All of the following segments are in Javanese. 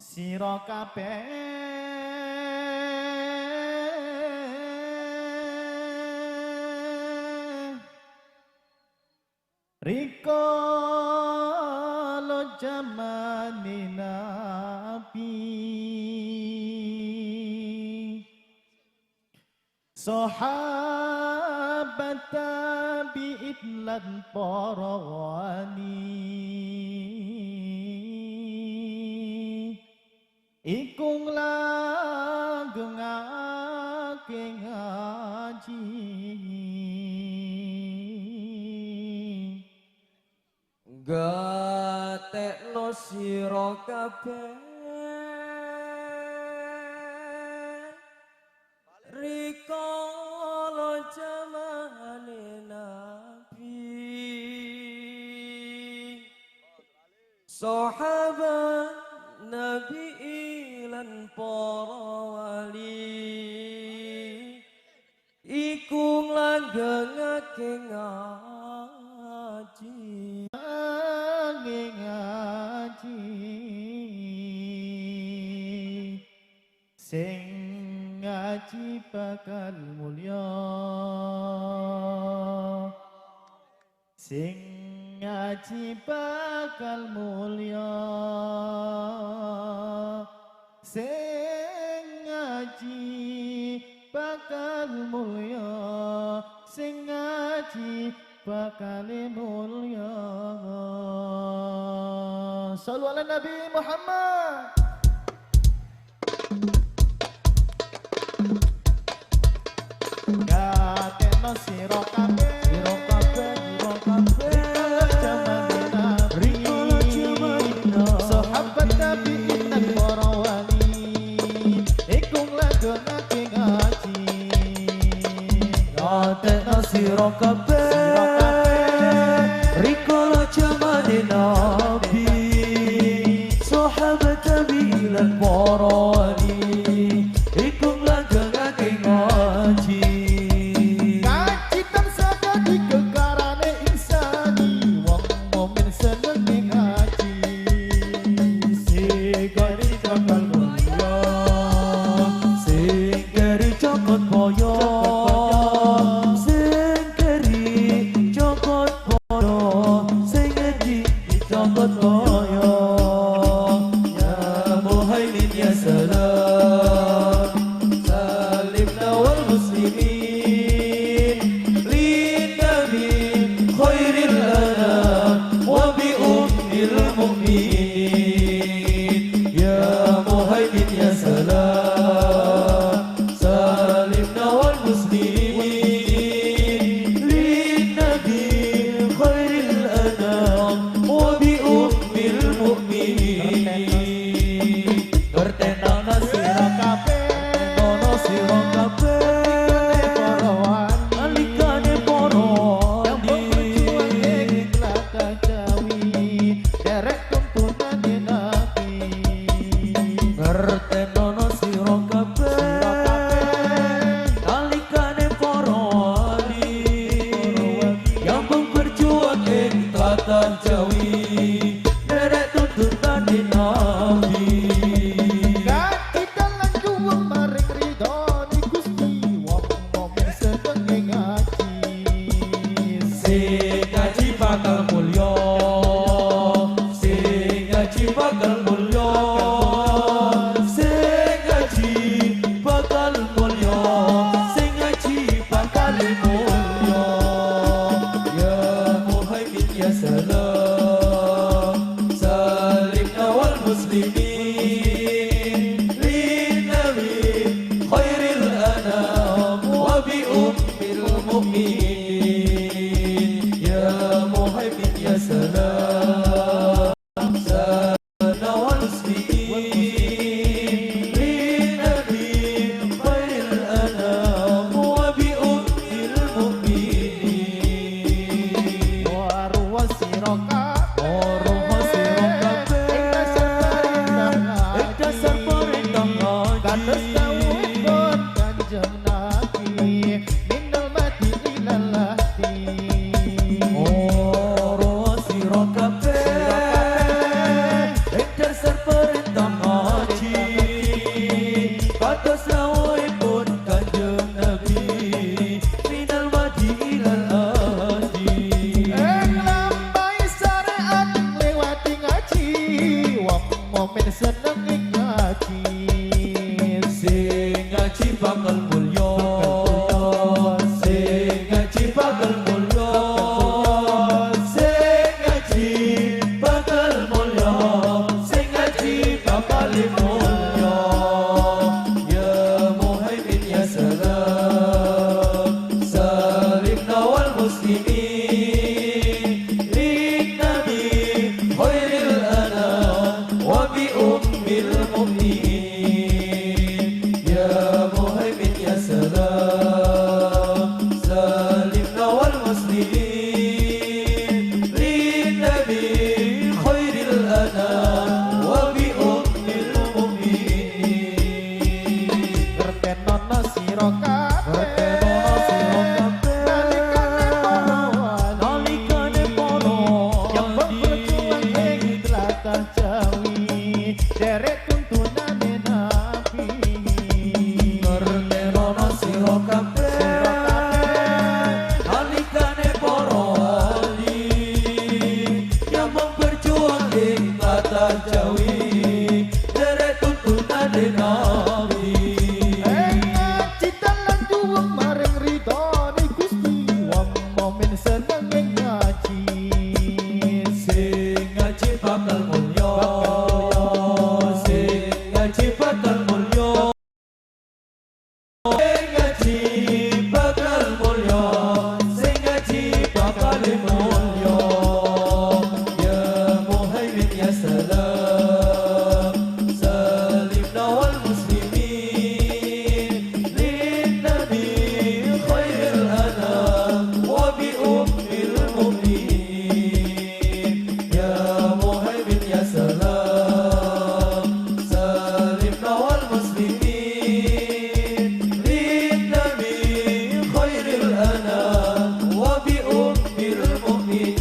sira kabeh rikala jamane nabi sahabat tabi'in lan para wali iku langgengake ngaji gatekno sira kabeh rikala jamane nabi sahabat nabi lan para wali iku langgengake ngaji sing ngaji bakal mulya sing ngaji bakal mulya sing ngaji bakal mulya sing ngaji bakal mulya sallu ala Nabi Muhammad. Gatekno sira kabeh jamane nabi sahabat tabi'in lan para wali iku langgengake ngaji gatekno sira kabeh rikala jamane nabi sahabat tabi'in lan para wali iku langgengake ngaji Salam, salam, wal muslimin. momen seneng ing ngaji Sing ngaji bakal mulya Sing ngaji bakal mulya Sing ngaji bakal mulya Sing ngaji bakal mulya Ya Muhaimin ya salam Salimna wal muslimin Lin Nabi khairil anam Wa bi ummil mu'minin Ya Muhaimin ya salam Salimna wal muslimin Lin Nabi khairil anam Wa bi ummil mu'minin Ngertenono sira kabeh Ngertenono sira kabeh nalikane para yang berjuang ing tlatah Jawi derek tuntunane Nabi Ngertenono sira kabeh nalikane para wali yang berjuang ing tlatah Jawi derek tuntunane Nabi ngaji dalan duweng maring ridhone Gusti wong momen seneng ing ngaji Sing ngaji bakal mulya Sing ngaji bakal mulya Sing ngaji bakal mulya Sing ngaji bakal mulya Ya Muhaimin ya salam Salimna wal muslimin Lin Nabi khairil anam Wa bi ummil mu'minin Ya Muhaimin ya salam Salimna wal muslimin Lin Nabi khairil anam Wa bi ummil mu'minin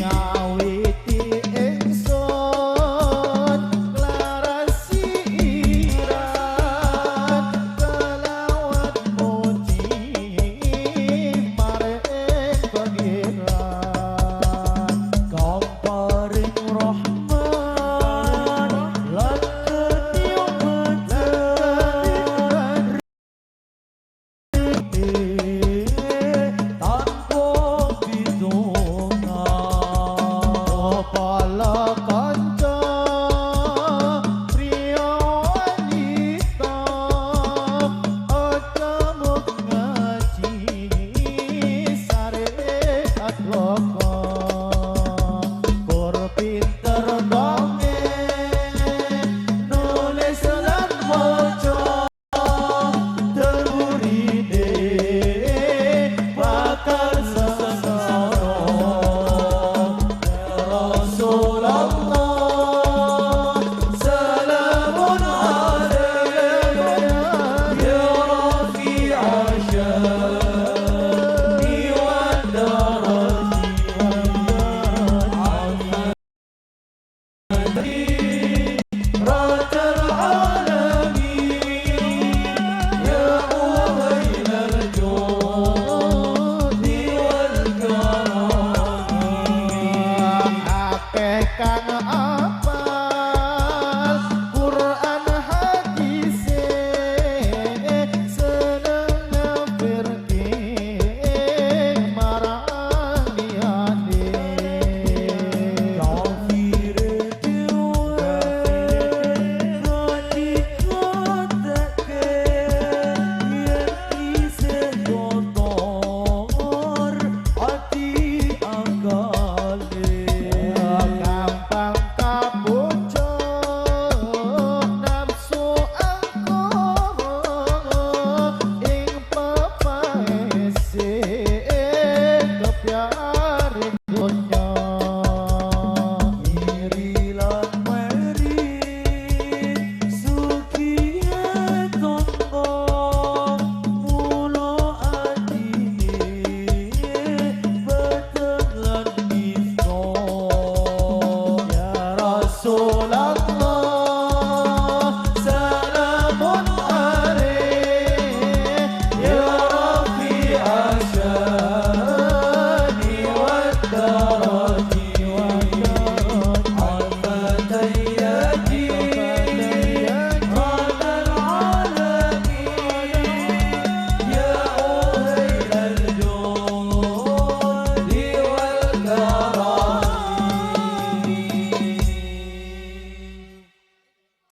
ngawiti ingsun larasi iran kelawat muji maring pangeran Kang paring rahmat lan ketiobatan tanpa bidungan Kepala kanca priya wanita aja mung ngaji syariat loko kur pinter dongeng nulis lan maca terburide bakal sengsara Rasulullah salamun alaika ya rafi'a syani wa darajati Rabbal alamin ya muhainal judi wal karam akeh kang apal Quran hadis seneng ngafirke marang liyane Kafir dewe Gati kotakke Yen isih kotor Ati angkale gampang kabucuk nafsu angkara ing pepaese kepyaring donya Iri lan meri Sukiye tonggo Mulo adine Beteng lan nifto ya Rasul